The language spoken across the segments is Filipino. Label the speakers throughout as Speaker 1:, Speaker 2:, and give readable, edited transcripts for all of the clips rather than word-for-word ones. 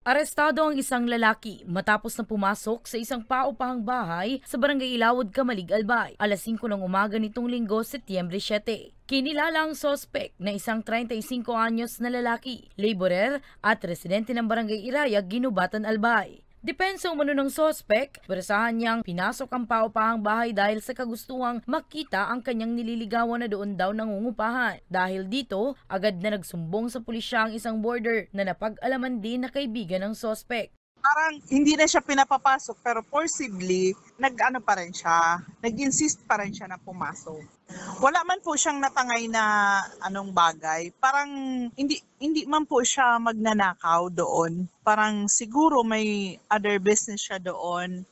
Speaker 1: Arestado ang isang lalaki matapos na pumasok sa isang paupahang bahay sa Barangay Ilawod, Camalig, Albay, alas 5 ng umaga nitong Linggo, Setyembre 7. Kinilala ang sospek na isang 35 anyos na lalaki, laborer at residente ng Barangay Iraya, Ginubatan, Albay. Depensa umano ng sospek, pweresahan niyang pinasok ang paupahang bahay dahil sa kagustuhang makita ang kanyang nililigawan na doon daw nangungupahan. Dahil dito, agad na nagsumbong sa pulisya ang isang boarder na napag-alaman din na kaibigan ng sospek.
Speaker 2: Parang hindi na siya pinapapasok pero forcibly nag-ano pa rin siya, nag-insist pa rin siya na pumasok. Wala man po siyang natangay na anong bagay. Parang hindi man po siya magnanakaw doon. Parang siguro may other business siya doon.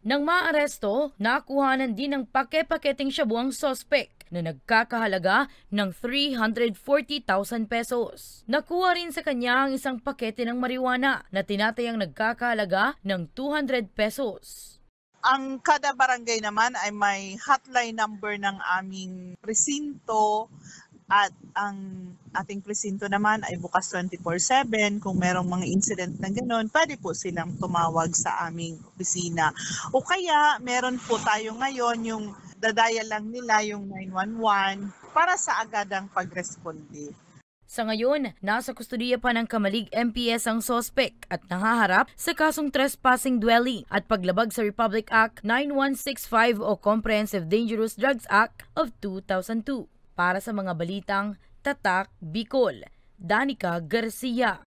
Speaker 1: Nang maaresto, nakuhanan din ng pake-paketing shabu ang sospek na nagkakahalaga ng 340,000 pesos. Nakuha rin sa kanya ang isang pakete ng marijuana na tinatayang nagkakahalaga ng 200 pesos.
Speaker 2: Ang kada barangay naman ay may hotline number ng aming presinto at ang ating presinto naman ay bukas 24/7. Kung merong mga incident na gano'n, pwede po silang tumawag sa aming opisina. O kaya meron po tayo ngayon yung dadaya lang nila yung 911 para sa agadang pagresponde.
Speaker 1: Sa ngayon, nasa kustudiya pa ng Camalig MPS ang sospek at nahaharap sa kasong trespassing dwelling at paglabag sa Republic Act 9165 o Comprehensive Dangerous Drugs Act of 2002. Para sa mga balitang Tatak, Bicol, Danica Garcia.